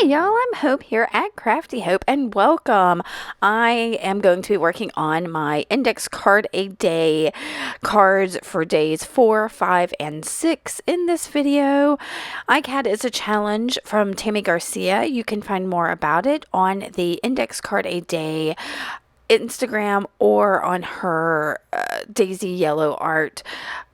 Hey y'all, I'm Hope here at Crafty Hope and welcome. I am going to be working on my index card a day cards for days 4, 5, and 6 in this video. ICAD is a challenge from Tammy Garcia. You can find more about it on the index card a day Instagram or on her Daisy Yellow Art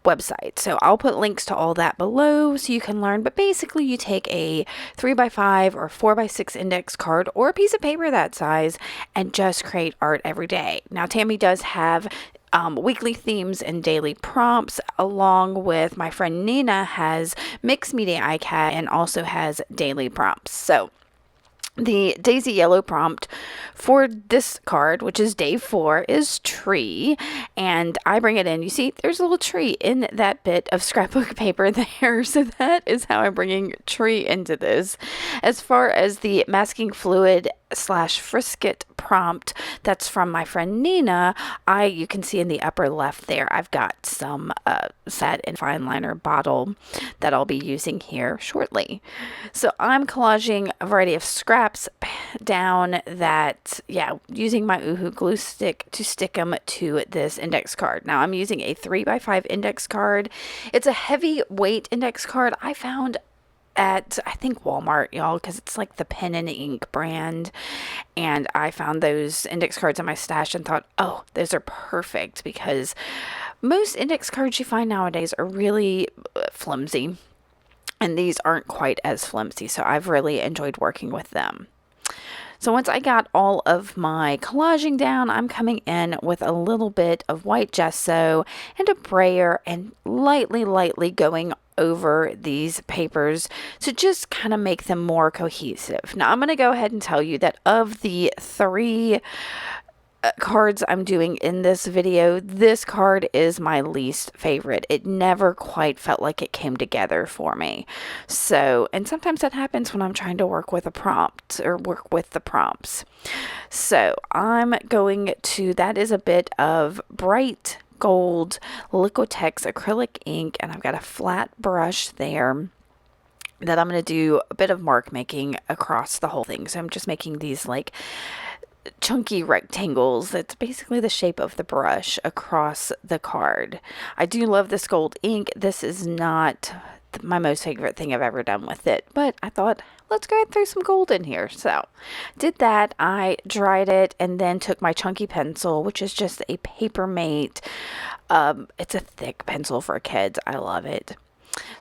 website. So I'll put links to all that below so you can learn. But basically you take a 3x5 or 4x6 index card or a piece of paper that size and just create art every day. Now Tammy does have weekly themes and daily prompts, along with my friend Nina has mixed media ICAD and also has daily prompts. So the Daisy Yellow prompt for this card, which is day 4, is tree, and I bring it in. You see, there's a little tree in that bit of scrapbook paper there, so that is how I'm bringing tree into this. As far as the masking fluid / frisket prompt, that's from my friend Nina. You can see in the upper left there, I've got some set and fine liner bottle that I'll be using here shortly. So I'm collaging a variety of scraps down that, using my Uhu glue stick to stick them to this index card. Now I'm using a 3x5 index card. It's a heavy weight index card I found at, I think, Walmart, y'all, because it's like the pen and ink brand. And I found those index cards in my stash and thought, oh, those are perfect, because most index cards you find nowadays are really flimsy. And these aren't quite as flimsy, so I've really enjoyed working with them. So once I got all of my collaging down, I'm coming in with a little bit of white gesso and a brayer and lightly going over these papers to just kind of make them more cohesive. Now I'm going to go ahead and tell you that of the 3 cards I'm doing in this video, this card is my least favorite. It never quite felt like it came together for me. So, and sometimes that happens when I'm trying to work with a prompt or work with the prompts. So I'm going to, that is a bit of bright gold Liquitex acrylic ink, and I've got a flat brush there that I'm going to do a bit of mark making across the whole thing. So I'm just making these like chunky rectangles. That's basically the shape of the brush across the card. I do love this gold ink. This is not my most favorite thing I've ever done with it, but I thought, let's go ahead and throw some gold in here. So did that. I dried it and then took my chunky pencil, which is just a Papermate. It's a thick pencil for kids. I love it.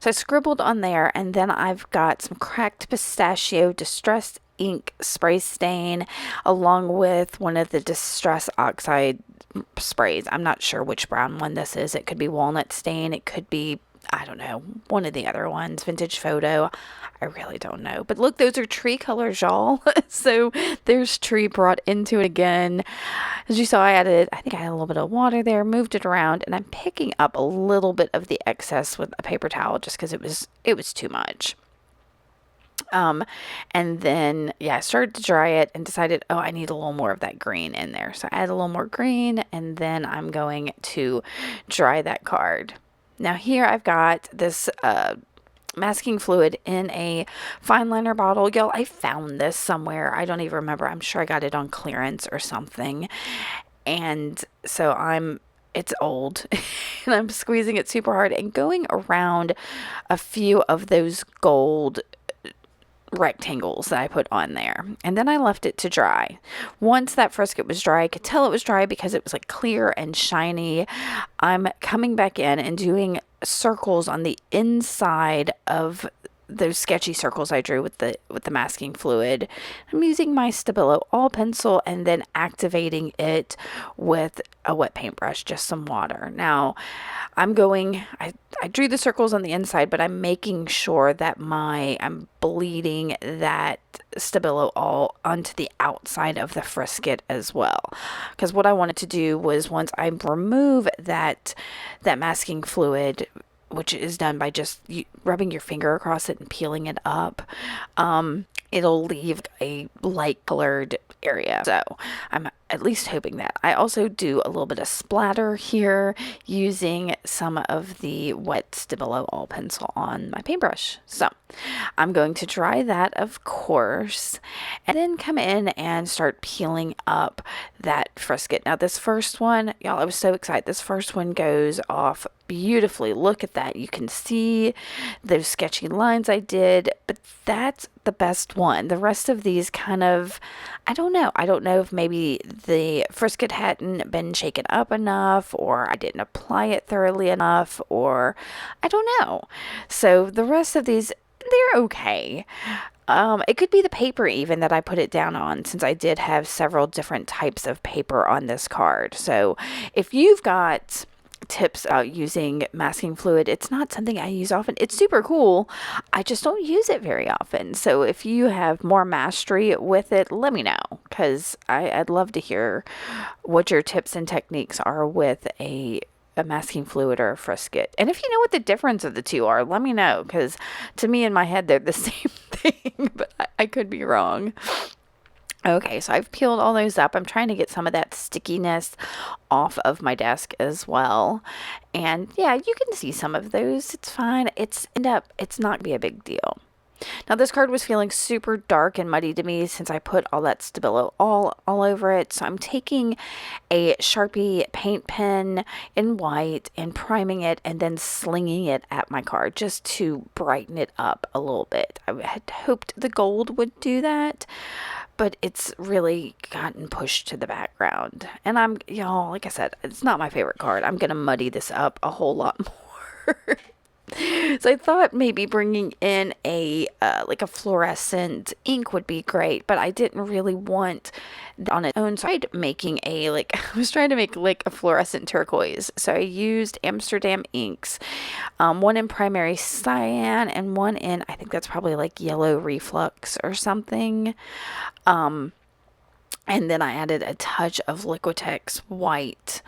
So I scribbled on there, and then I've got some cracked pistachio distressed ink spray stain along with one of the distress oxide sprays. I'm not sure which brown one this is. It could be walnut stain. It could be, I don't know, one of the other ones, vintage photo. I really don't know. But look, those are tree colors, y'all. So there's tree brought into it again. As you saw, I think I had a little bit of water there, moved it around, and I'm picking up a little bit of the excess with a paper towel just because it was too much. And then, I started to dry it and decided, oh, I need a little more of that green in there. So I add a little more green, and then I'm going to dry that card. Now here I've got this, masking fluid in a fine liner bottle. Y'all, I found this somewhere. I don't even remember. I'm sure I got it on clearance or something. And so it's old and I'm squeezing it super hard and going around a few of those gold rectangles that I put on there, and then I left it to dry. Once that frisket was dry, I could tell it was dry because it was like clear and shiny. I'm coming back in and doing circles on the inside of those sketchy circles I drew with the masking fluid. I'm using my Stabilo all pencil and then activating it with a wet paintbrush, just some water. Now I drew the circles on the inside, but I'm making sure that I'm bleeding that Stabilo all onto the outside of the frisket as well. Because what I wanted to do was, once I remove that masking fluid, which is done by just rubbing your finger across it and peeling it up, it'll leave a light colored area. So I'm at least hoping that. I also do a little bit of splatter here using some of the wet Stabilo all pencil on my paintbrush. So I'm going to dry that, of course, and then come in and start peeling up that frisket. Now this first one, y'all, I was so excited. This first one goes off beautifully. Look at that. You can see those sketchy lines I did, but that's the best one. The rest of these kind of, I don't know. I don't know if maybe the frisket hadn't been shaken up enough, or I didn't apply it thoroughly enough, or I don't know. So the rest of these, they're okay. It could be the paper even that I put it down on, since I did have several different types of paper on this card. So if you've got tips about using masking fluid, it's not something I use often. It's super cool. I just don't use it very often. So if you have more mastery with it, let me know, because I'd love to hear what your tips and techniques are with a masking fluid or a frisket. And if you know what the difference of the two are, let me know, because to me in my head they're the same thing, but I could be wrong. Okay, so I've peeled all those up. I'm trying to get some of that stickiness off of my desk as well. And yeah, you can see some of those. It's fine. It's not gonna be a big deal. Now this card was feeling super dark and muddy to me since I put all that Stabilo all over it. So I'm taking a Sharpie paint pen in white and priming it and then slinging it at my card just to brighten it up a little bit. I had hoped the gold would do that, but it's really gotten pushed to the background. And I'm, y'all, like I said, it's not my favorite card. I'm going to muddy this up a whole lot more. So I thought maybe bringing in a like a fluorescent ink would be great, but I didn't really want on its own. So I tried making I was trying to make like a fluorescent turquoise. So I used Amsterdam inks, one in primary cyan and one in, I think that's probably like yellow reflux or something. And then I added a touch of Liquitex white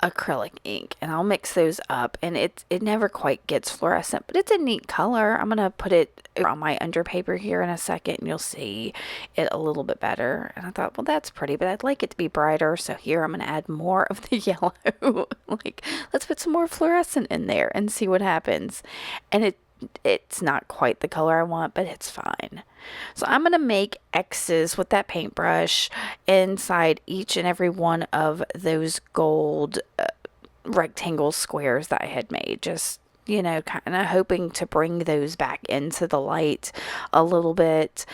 acrylic ink, and I'll mix those up, and it never quite gets fluorescent, but it's a neat color. I'm gonna put it on my underpaper here in a second and you'll see it a little bit better. And I thought, well, that's pretty, but I'd like it to be brighter, so here I'm gonna add more of the yellow. Like, let's put some more fluorescent in there and see what happens. And it's not quite the color I want, but it's fine. So I'm going to make X's with that paintbrush inside each and every one of those gold rectangle squares that I had made. Just, kind of hoping to bring those back into the light a little bit.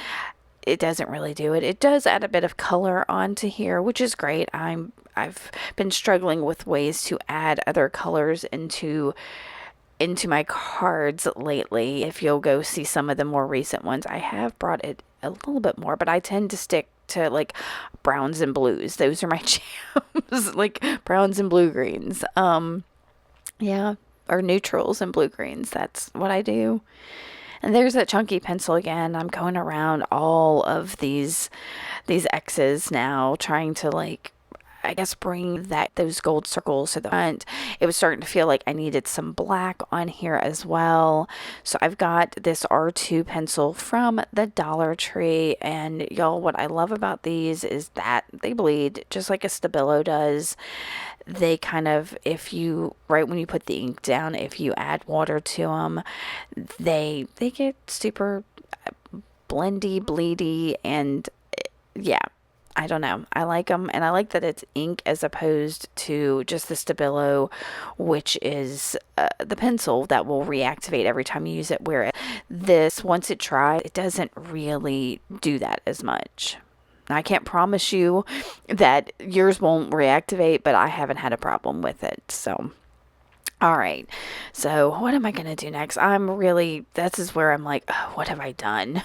It doesn't really do it. It does add a bit of color onto here, which is great. I've been struggling with ways to add other colors into my cards lately. If you'll go see some of the more recent ones, I have brought it a little bit more, but I tend to stick to like browns and blues. Those are my jams, like browns and blue greens. Yeah, or neutrals and blue greens. That's what I do. And there's that chunky pencil again. I'm going around all of these X's now, trying to I guess bring those gold circles to the front. It was starting to feel like I needed some black on here as well. So I've got this R2 pencil from the Dollar Tree, and y'all, what I love about these is that they bleed just like a Stabilo does. They kind of, right when you put the ink down, if you add water to them, they get super blendy, bleedy, and yeah. I don't know. I like them, and I like that it's ink as opposed to just the Stabilo, which is the pencil that will reactivate every time you use it, where this, once it dries, it doesn't really do that as much. I can't promise you that yours won't reactivate, but I haven't had a problem with it, so... All right, so what am I going to do next? This is where I'm like, oh, what have I done?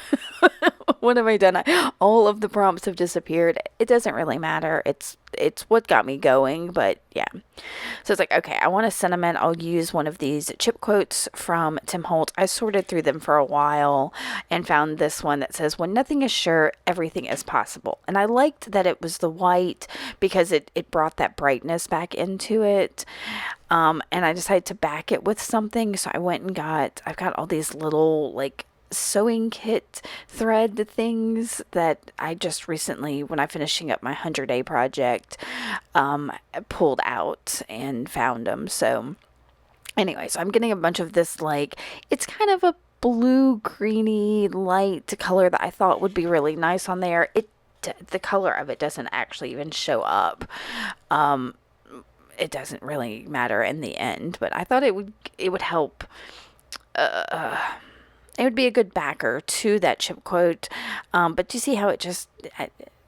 What have I done? All of the prompts have disappeared. It doesn't really matter. It's what got me going, but yeah. So it's like, okay, I want a sentiment. I'll use one of these chip quotes from Tim Holtz. I sorted through them for a while and found this one that says, when nothing is sure, everything is possible. And I liked that it was the white because it brought that brightness back into it. And I decided to back it with something. So I went and I've got all these little sewing kit thread things that I just recently, when I finishing up my 100-day project, pulled out and found them. So anyway, so I'm getting a bunch of this, like, it's kind of a blue greeny light color that I thought would be really nice on there. The color of it doesn't actually even show up. It doesn't really matter in the end, but I thought it would help. It would be a good backer to that chip quote. But you see how it just,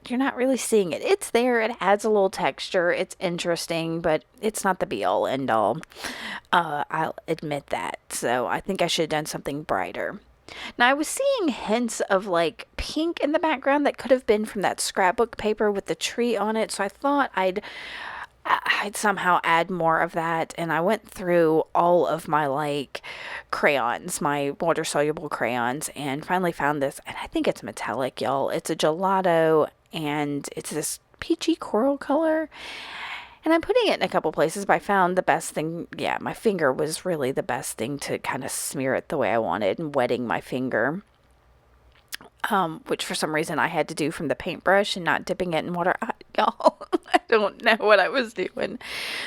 you're not really seeing it. It's there. It adds a little texture. It's interesting, but it's not the be all end all. I'll admit that. So I think I should have done something brighter. Now I was seeing hints of like pink in the background that could have been from that scrapbook paper with the tree on it. So I thought I'd somehow add more of that, and I went through all of my like crayons, my water soluble crayons, and finally found this, and I think it's metallic, y'all. It's a gelato, and it's this peachy coral color, and I'm putting it in a couple places, but I found the best thing, yeah, my finger was really the best thing to kind of smear it the way I wanted, and wetting my finger. Which for some reason I had to do from the paintbrush and not dipping it in water. Y'all, I don't know what I was doing.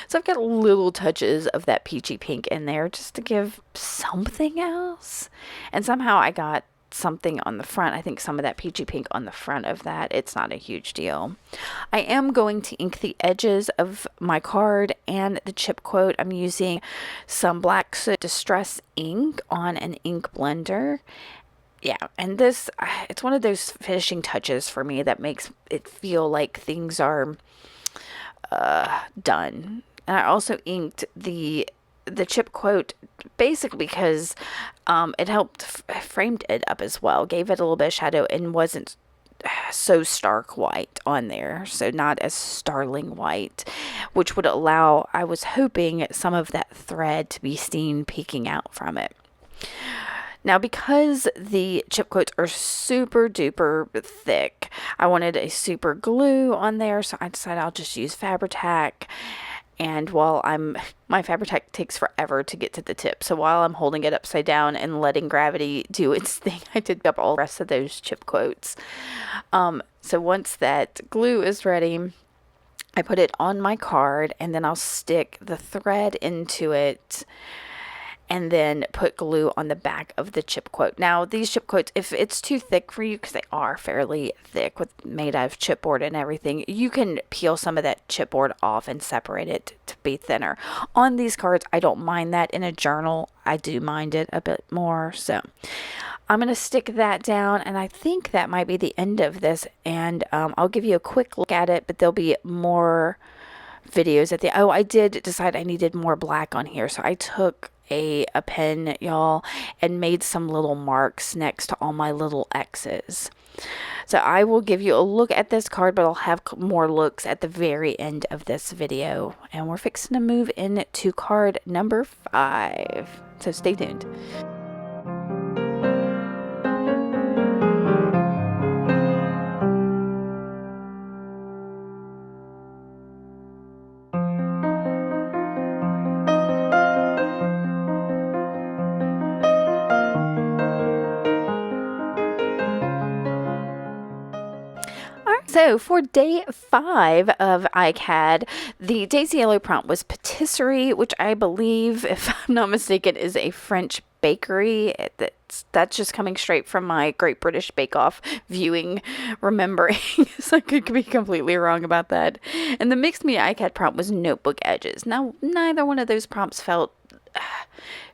So I've got little touches of that peachy pink in there just to give something else. And somehow I got something on the front. I think some of that peachy pink on the front of that. It's not a huge deal. I am going to ink the edges of my card and the chip quote. I'm using some Black Soot Distress ink on an ink blender. Yeah, and this, it's one of those finishing touches for me that makes it feel like things are done. And I also inked the chip quote basically because it helped framed it up as well, gave it a little bit of shadow, and wasn't so stark white on there, so not as startling white, which would allow, I was hoping, some of that thread to be seen peeking out from it. Now, because the chip quotes are super duper thick, I wanted a super glue on there, so I decided I'll just use Fabri-Tac. And while my Fabri-Tac takes forever to get to the tip, so while I'm holding it upside down and letting gravity do its thing, I did up all the rest of those chip quotes. So once that glue is ready, I put it on my card, and then I'll stick the thread into it, and then put glue on the back of the chip quote. Now, these chip quotes, if it's too thick for you, because they are fairly thick, made out of chipboard and everything, you can peel some of that chipboard off and separate it to be thinner. On these cards, I don't mind that. In a journal, I do mind it a bit more. So I'm going to stick that down, and I think that might be the end of this, and I'll give you a quick look at it, but there'll be more videos at the... Oh, I did decide I needed more black on here, so I took a pen, y'all, and made some little marks next to all my little X's. So I will give you a look at this card, but I'll have more looks at the very end of this video. And we're fixing to move into card number 5. So stay tuned. So for day 5 of ICAD, the Daisy Yellow prompt was patisserie, which I believe, if I'm not mistaken, is a French bakery. That's just coming straight from my Great British Bake Off viewing, remembering. So I could be completely wrong about that. And the Mixed Media ICAD prompt was notebook edges. Now, neither one of those prompts felt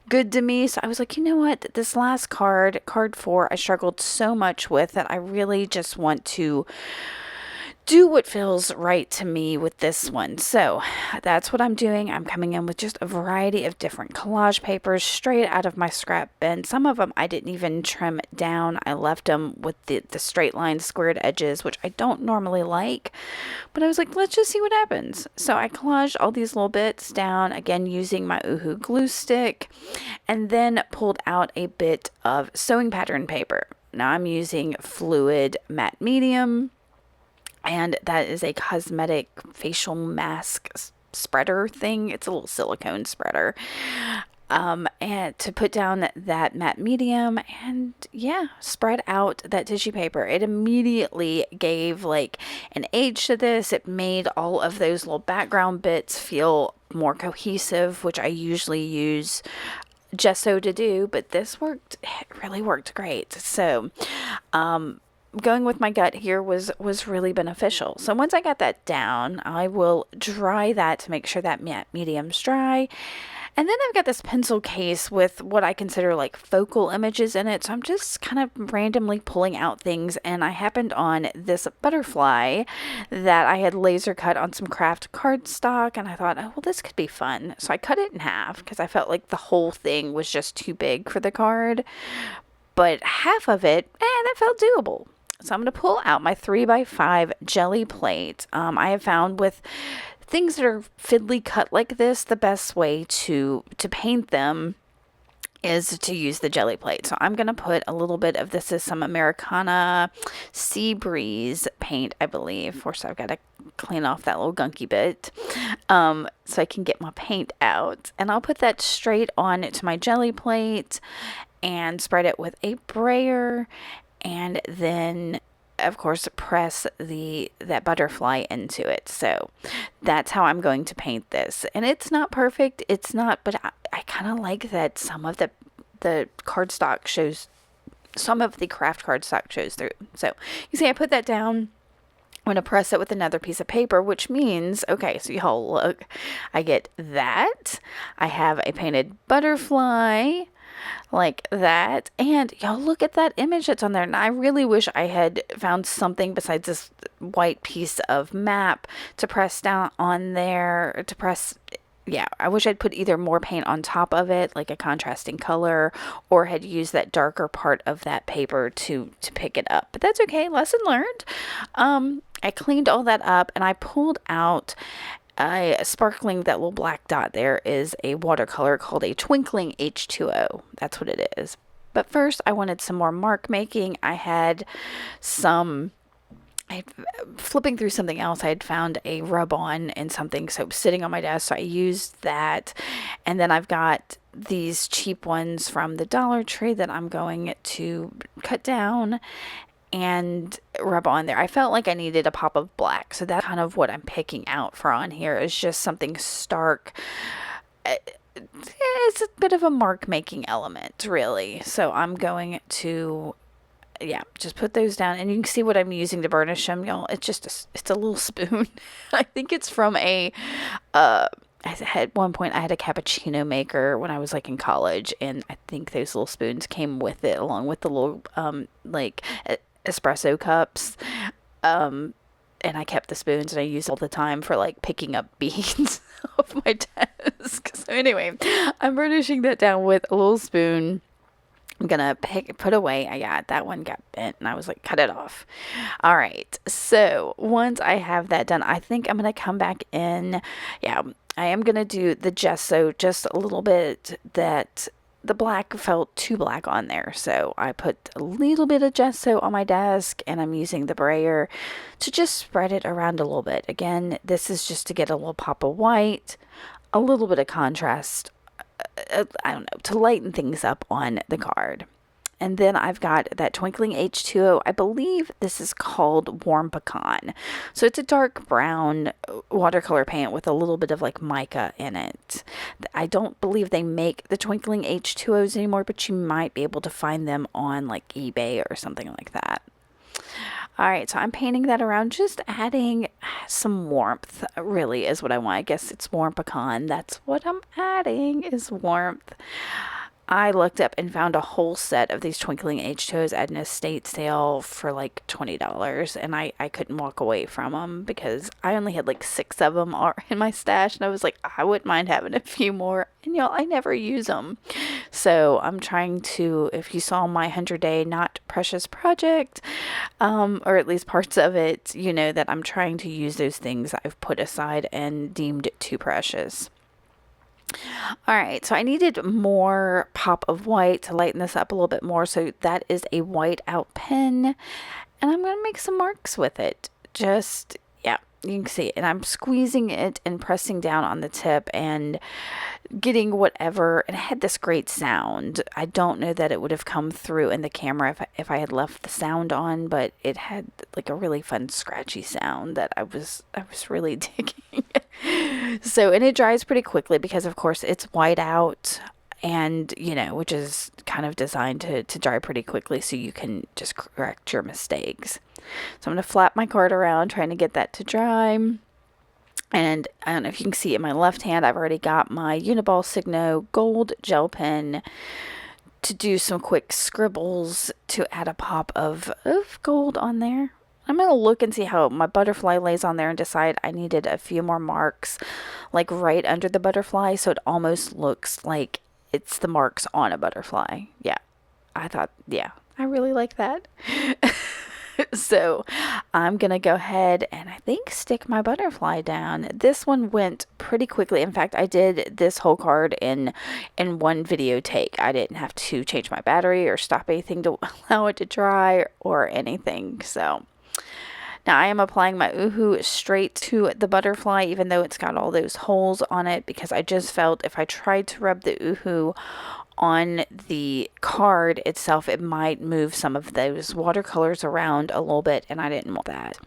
good to me, so I was like, you know what, this last card 4, I struggled so much with that I really just want to do what feels right to me with this one. So that's what I'm doing. I'm coming in with just a variety of different collage papers straight out of my scrap bin. Some of them I didn't even trim down. I left them with the straight line squared edges, which I don't normally like, but I was like, let's just see what happens. So I collaged all these little bits down, again using my Uhu glue stick, and then pulled out a bit of sewing pattern paper. Now I'm using fluid matte medium, and that is a cosmetic facial mask spreader thing. It's a little silicone spreader. and to put down that matte medium and yeah, spread out that tissue paper. It immediately gave like an age to this. It made all of those little background bits feel more cohesive, which I usually use gesso to do, but this worked, it really worked great. So, going with my gut here was really beneficial. So once I got that down, I will dry that to make sure that matte medium's dry. And then I've got this pencil case with what I consider like focal images in it. So I'm just kind of randomly pulling out things. And I happened on this butterfly that I had laser cut on some craft cardstock. And I thought, oh, well, this could be fun. So I cut it in half because I felt like the whole thing was just too big for the card. But half of it, that felt doable. So I'm going to pull out my 3x5 jelly plate. I have found with things that are fiddly cut like this, the best way to paint them is to use the jelly plate. So I'm going to put a little bit of this is some Americana Sea Breeze paint, I believe. First, I've got to clean off that little gunky bit so I can get my paint out. And I'll put that straight on to my jelly plate and spread it with a brayer, and then of course press that butterfly into it. So that's how I'm going to paint this, and it's not perfect, it's not, but I kind of like that some of the cardstock shows, some of the craft cardstock shows through. So you see I put that down. I'm going to press it with another piece of paper, which means, okay, so y'all look, I get that. I have a painted butterfly like that, and y'all look at that image that's on there. And I really wish I had found something besides this white piece of map to press down on there, to press. Yeah, I wish I'd put either more paint on top of it, like a contrasting color, or had used that darker part of that paper to pick it up. But that's okay, lesson learned. I cleaned all that up and I pulled out sparkling, that little black dot there is a watercolor called a Twinkling H2O. That's what it is. But first I wanted some more mark making. Flipping through something else, I had found a rub-on and something soap sitting on my desk, so I used that. And then I've got these cheap ones from the Dollar Tree that I'm going to cut down and rub on there. I felt like I needed a pop of black, so that's kind of what I'm picking out for on here, is just something stark. It's a bit of a mark making element, really. So I'm going to just put those down, and you can see what I'm using to burnish them, y'all. It's just it's a little spoon. I think it's from at one point I had a cappuccino maker when I was like in college, and I think those little spoons came with it along with the little espresso cups. And I kept the spoons and I used all the time for like picking up beans off my desk. So anyway, I'm burnishing that down with a little spoon. I'm gonna put away. That one got bent and I was like, cut it off. All right. So once I have that done, I think I'm gonna come back in. Yeah, I am gonna do the gesso just a little bit. That the black felt too black on there, so I put a little bit of gesso on my desk, and I'm using the brayer to just spread it around a little bit. Again, this is just to get a little pop of white, a little bit of contrast. I don't know, to lighten things up on the card. And then I've got that Twinkling H2O. I believe this is called Warm Pecan. So it's a dark brown watercolor paint with a little bit of like mica in it. I don't believe they make the Twinkling H2Os anymore, but you might be able to find them on like eBay or something like that. All right, so I'm painting that around, just adding some warmth, really, is what I want. I guess it's Warm Pecan. That's what I'm adding, is warmth. I looked up and found a whole set of these Twinkling H2Os at an estate sale for like $20, and I couldn't walk away from them because I only had like 6 of them in my stash, and I was like, I wouldn't mind having a few more, and y'all, I never use them. So I'm trying to, if you saw my 100-day Not Precious project, or at least parts of it, you know that I'm trying to use those things I've put aside and deemed too precious. All right, so I needed more pop of white to lighten this up a little bit more. So that is a white out pen, and I'm going to make some marks with it. Just, yeah, you can see, and I'm squeezing it and pressing down on the tip and getting whatever, and it had this great sound. I don't know that it would have come through in the camera if I had left the sound on, but it had like a really fun scratchy sound that I was really digging. So, and it dries pretty quickly because of course it's white out, and which is kind of designed to dry pretty quickly so you can just correct your mistakes. So I'm going to flap my card around trying to get that to dry. And I don't know if you can see in my left hand, I've already got my Uniball Signo gold gel pen to do some quick scribbles to add a pop of gold on there. I'm going to look and see how my butterfly lays on there and decide I needed a few more marks like right under the butterfly so it almost looks like it's the marks on a butterfly. Yeah, I really like that. So I'm going to go ahead and I think stick my butterfly down. This one went pretty quickly. In fact, I did this whole card in one video take. I didn't have to change my battery or stop anything to allow it to dry or anything. So now I am applying my Uhu straight to the butterfly, even though it's got all those holes on it, because I just felt if I tried to rub the Uhu on the card itself, it might move some of those watercolors around a little bit, and I didn't want that.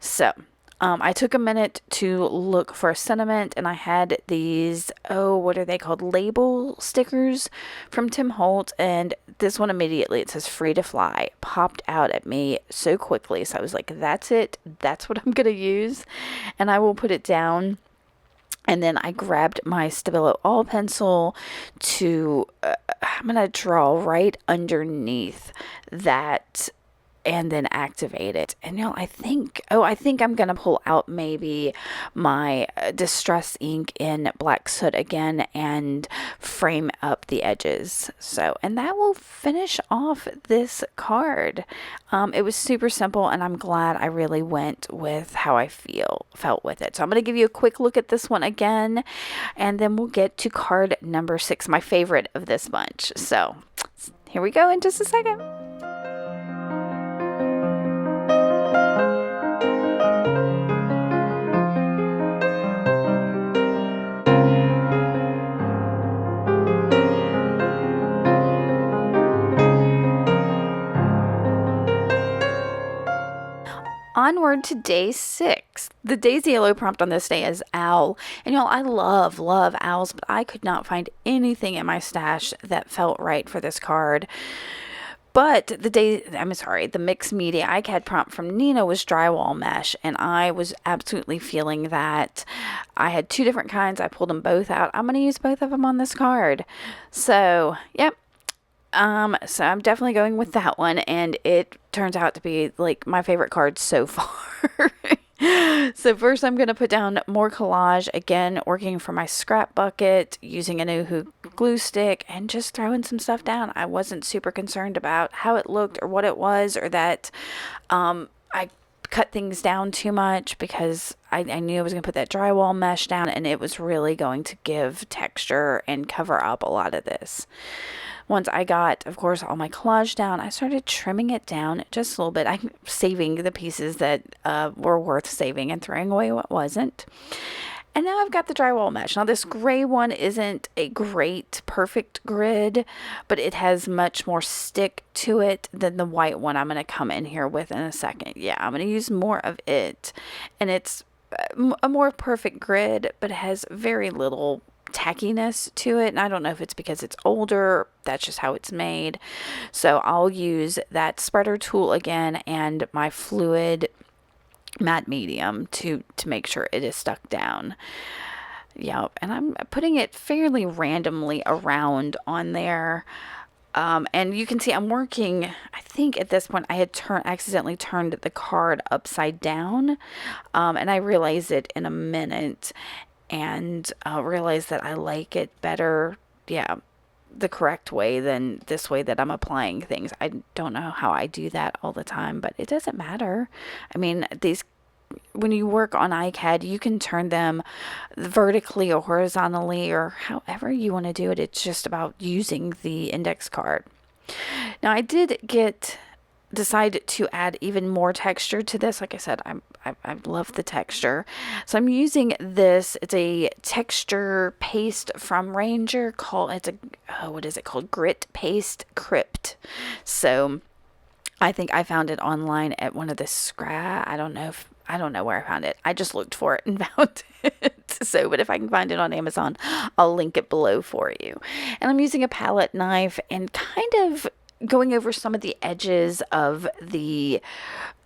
So I took a minute to look for a sentiment, and I had these, what are they called? Label stickers from Tim Holtz, and this one immediately, it says free to fly, popped out at me so quickly. So I was like, that's it. That's what I'm going to use, and I will put it down. And then I grabbed my Stabilo All pencil to, I'm going to draw right underneath that and then activate it. And I think I'm going to pull out maybe my Distress ink in Black Soot again and frame up the edges. So, and that will finish off this card. It was super simple, and I'm glad I really went with how I felt with it. So I'm going to give you a quick look at this one again, and then we'll get to card number 6, my favorite of this bunch. So here we go in just a second. Onward to day 6. The Daisy Yellow prompt on this day is owl. And I love owls, but I could not find anything in my stash that felt right for this card. But the mixed media ICAD prompt from Nina was drywall mesh, and I was absolutely feeling that. I had 2 different kinds. I pulled them both out. I'm going to use both of them on this card. So, yep. So I'm definitely going with that one, and it turns out to be like my favorite card so far. So first I'm going to put down more collage, again working for my scrap bucket using an Uhu glue stick and just throwing some stuff down. I wasn't super concerned about how it looked or what it was, or that I cut things down too much, because I knew I was going to put that drywall mesh down, and it was really going to give texture and cover up a lot of this. Once I got, of course, all my collage down, I started trimming it down just a little bit. I'm saving the pieces that were worth saving and throwing away what wasn't. And now I've got the drywall mesh. Now this gray one isn't a great perfect grid, but it has much more stick to it than the white one I'm going to come in here with in a second. Yeah, I'm going to use more of it. And it's a more perfect grid, but it has very little tackiness to it, and I don't know if it's because it's older, that's just how it's made. So I'll use that spreader tool again and my fluid matte medium to make sure it is stuck down. Yep, and I'm putting it fairly randomly around on there. And you can see I'm working, I think at this point I had accidentally turned the card upside down, and I realized it in a minute, and realize that I like it better, the correct way than this way that I'm applying things. I don't know how I do that all the time, but it doesn't matter. I mean, when you work on ICAD, you can turn them vertically or horizontally or however you want to do it. It's just about using the index card. Now, I did get decide to add even more texture to this. Like I said, I love the texture. So I'm using this. It's a texture paste from Ranger what is it called? Grit Paste Crypt. So I think I found it online at one of the I don't know where I found it. I just looked for it and found it. So, but if I can find it on Amazon, I'll link it below for you. And I'm using a palette knife and kind of going over some of the edges of the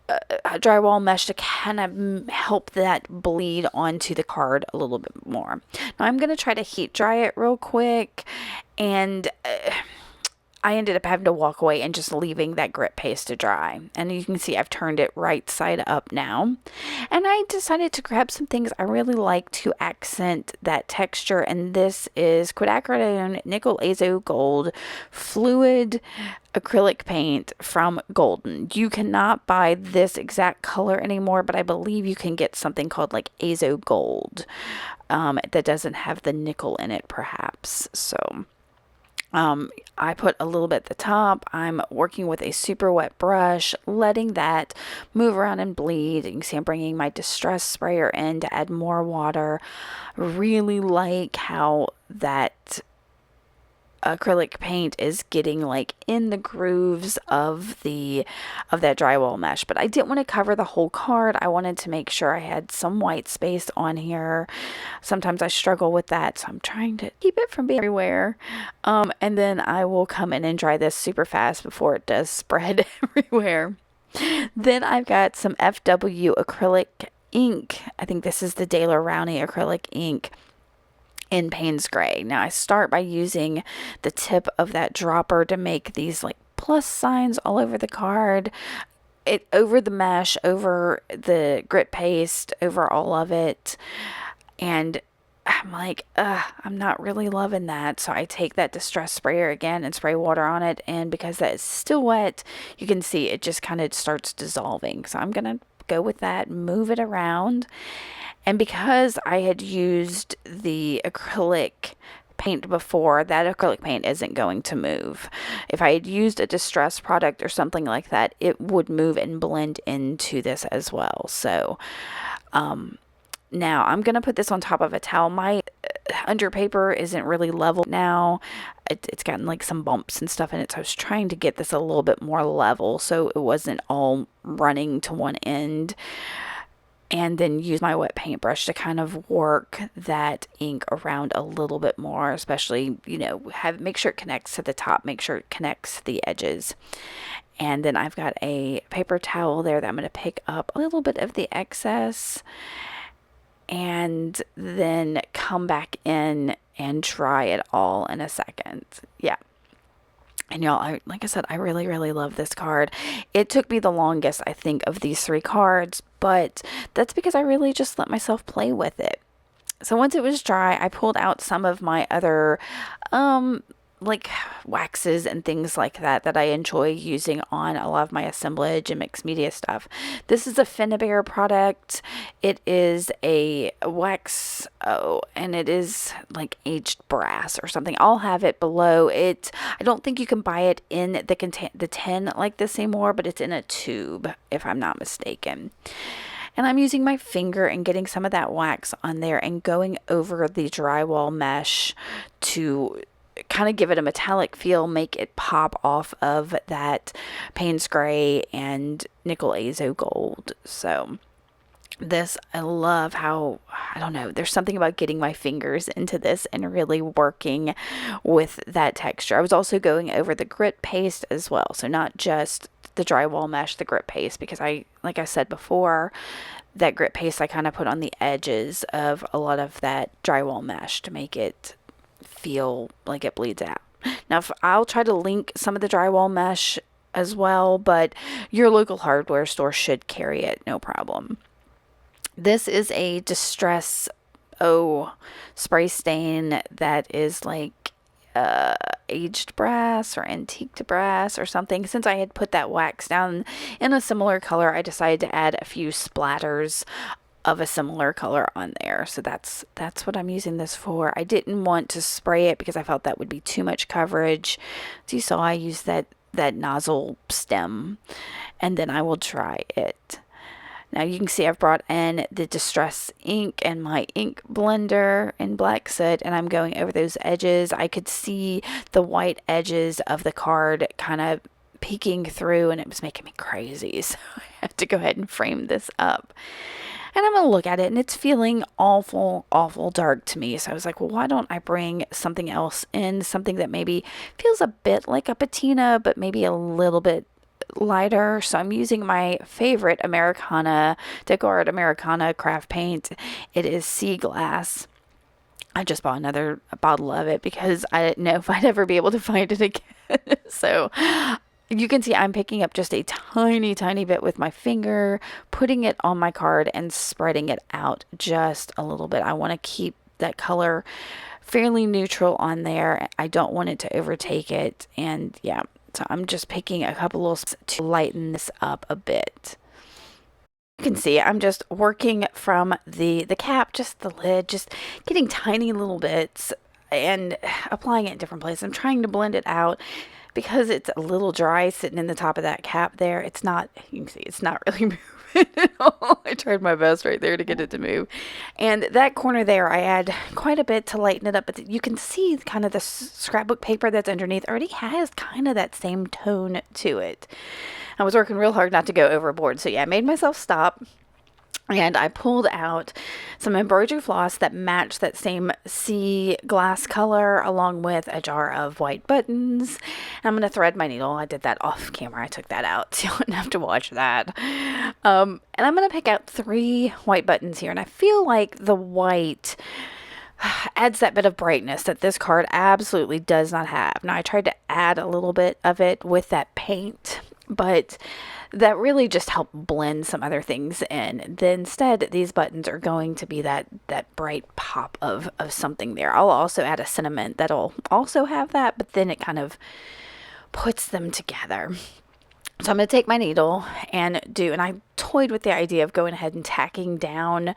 drywall mesh to kind of help that bleed onto the card a little bit more. Now I'm going to try to heat dry it real quick, and I ended up having to walk away and just leaving that grit paste to dry. And you can see I've turned it right side up now. And I decided to grab some things I really like to accent that texture. And this is quinacridone nickel azo gold fluid acrylic paint from Golden. You cannot buy this exact color anymore, but I believe you can get something called like azo gold that doesn't have the nickel in it perhaps. So I put a little bit at the top. I'm working with a super wet brush, letting that move around and bleed. You can see I'm bringing my distress sprayer in to add more water. Really like how that acrylic paint is getting like in the grooves of that drywall mesh, but I didn't want to cover the whole card. I wanted to make sure I had some white space on here. Sometimes I struggle with that, so I'm trying to keep it from being everywhere. And then I will come in and dry this super fast before it does spread everywhere. Then I've got some FW acrylic ink. I think this is the Daler Rowney acrylic ink in Payne's Gray. Now I start by using the tip of that dropper to make these like plus signs all over the card, over the mesh, over the grit paste, over all of it. And I'm like, I'm not really loving that. So I take that distress sprayer again and spray water on it. And because that is still wet, you can see it just kind of starts dissolving. So I'm going to go with that, move it around. And because I had used the acrylic paint before, that acrylic paint isn't going to move. If I had used a distress product or something like that, it would move and blend into this as well. So now I'm going to put this on top of a towel. My under paper isn't really level now. It's gotten like some bumps and stuff in it. So I was trying to get this a little bit more level so it wasn't all running to one end. And then use my wet paintbrush to kind of work that ink around a little bit more, especially, make sure it connects to the top, make sure it connects to the edges. And then I've got a paper towel there that I'm going to pick up a little bit of the excess and then come back in and dry it all in a second. Yeah. And y'all, like I said, I really, really love this card. It took me the longest, I think, of these 3 cards, but that's because I really just let myself play with it. So once it was dry, I pulled out some of my other, like waxes and things like that I enjoy using on a lot of my assemblage and mixed media stuff. This is a Finnabair product. It is a wax, and it is like aged brass or something. I'll have it below it. I don't think you can buy it in the tin like this anymore, but it's in a tube if I'm not mistaken. And I'm using my finger and getting some of that wax on there and going over the drywall mesh to kind of give it a metallic feel, make it pop off of that Payne's Gray and nickel azo gold. So this, I love how, I don't know, there's something about getting my fingers into this and really working with that texture. I was also going over the grit paste as well. So not just the drywall mesh, the grit paste, because like I said before, that grit paste I kind of put on the edges of a lot of that drywall mesh to make it feel like it bleeds out. Now, I'll try to link some of the drywall mesh as well, but your local hardware store should carry it, no problem. This is a Distress spray stain that is like aged brass or antiqued brass or something. Since I had put that wax down in a similar color, I decided to add a few splatters of a similar color on there. So that's what I'm using this for. I didn't want to spray it because I felt that would be too much coverage. So you saw I used that that nozzle stem, and then I will dry it. Now you can see I've brought in the Distress ink and my ink blender in black soot, and I'm going over those edges. I could see the white edges of the card kind of peeking through, and it was making me crazy. So I have to go ahead and frame this up. And I'm going to look at it, and it's feeling awful, awful dark to me. So I was like, well, why don't I bring something else in, something that maybe feels a bit like a patina, but maybe a little bit lighter. So I'm using my favorite Americana, Decor Americana craft paint. It is Sea Glass. I just bought another bottle of it because I didn't know if I'd ever be able to find it again. So you can see I'm picking up just a tiny, tiny bit with my finger, putting it on my card and spreading it out just a little bit. I want to keep that color fairly neutral on there. I don't want it to overtake it. And yeah, so I'm just picking a couple little to lighten this up a bit. You can see I'm just working from the cap, just the lid, just getting tiny little bits and applying it in different places. I'm trying to blend it out. Because it's a little dry sitting in the top of that cap there, it's not, you can see it's not really moving at all. I tried my best right there to get it to move. And that corner there, I add quite a bit to lighten it up. But you can see kind of the scrapbook paper that's underneath already has kind of that same tone to it. I was working real hard not to go overboard. So yeah, I made myself stop. And I pulled out some embroidery floss that matched that same sea glass color along with a jar of white buttons. And I'm going to thread my needle. I did that off camera. I took that out so you wouldn't have to watch that. And I'm going to pick out 3 white buttons here. And I feel like the white adds that bit of brightness that this card absolutely does not have. Now I tried to add a little bit of it with that paint, but that really just helped blend some other things in. Then instead, these buttons are going to be that bright pop of something there. I'll also add a sentiment that'll also have that, but then it kind of puts them together. So I'm going to take my needle and I toyed with the idea of going ahead and tacking down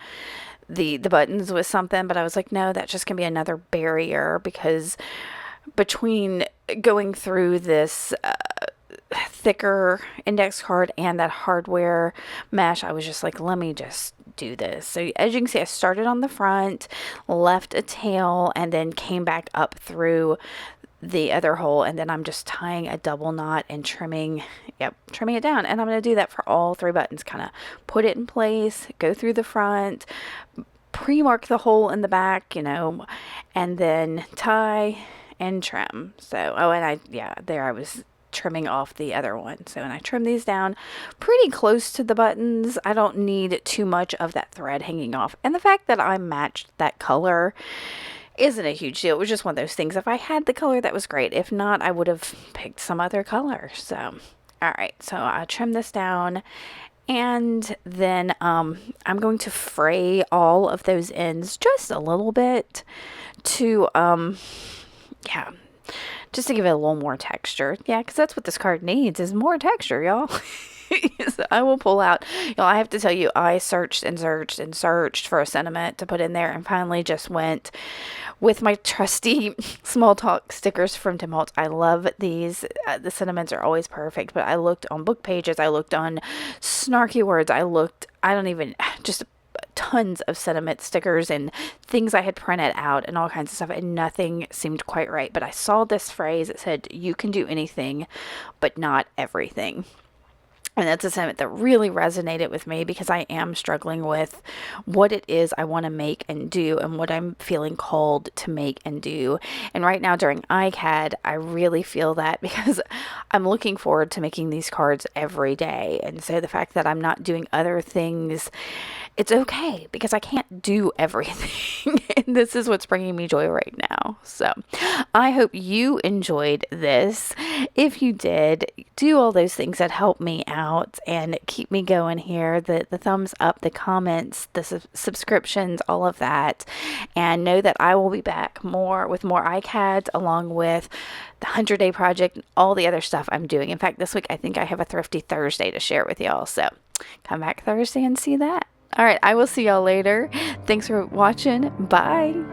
the buttons with something, but I was like, no, that's just going to be another barrier, because between going through this thicker index card and that hardware mesh, I was just like, let me just do this. So as you can see, I started on the front, left a tail, and then came back up through the other hole, and then I'm just tying a double knot and trimming it down. And I'm going to do that for all 3 buttons. Kind of put it in place, go through the front, pre-mark the hole in the back, and then tie and trim. So there I was trimming off the other one. So when I trim these down pretty close to the buttons, I don't need too much of that thread hanging off. And the fact that I matched that color isn't a huge deal. It was just one of those things. If I had the color, that was great. If not, I would have picked some other color. So all right, so I trim this down, and then I'm going to fray all of those ends just a little bit to just to give it a little more texture. Yeah, because that's what this card needs, is more texture, y'all. So I will pull out, I have to tell you, I searched and searched and searched for a sentiment to put in there, and finally just went with my trusty small talk stickers from Tim Holtz. I love these. The sentiments are always perfect, but I looked on book pages, I looked on snarky words, just tons of sentiment stickers and things I had printed out and all kinds of stuff, and nothing seemed quite right. But I saw this phrase that said, you can do anything, but not everything. And that's a sentiment that really resonated with me, because I am struggling with what it is I want to make and do, and what I'm feeling called to make and do. And right now during ICAD, I really feel that, because I'm looking forward to making these cards every day. And so the fact that I'm not doing other things, it's okay, because I can't do everything. And this is what's bringing me joy right now. So I hope you enjoyed this. If you did, do all those things that help me out and keep me going here. The thumbs up, the comments, the subscriptions, all of that. And know that I will be back with more ICADs, along with the 100-day project and all the other stuff I'm doing. In fact, this week I think I have a Thrifty Thursday to share with y'all. So come back Thursday and see that. All right, I will see y'all later. Thanks for watching. Bye.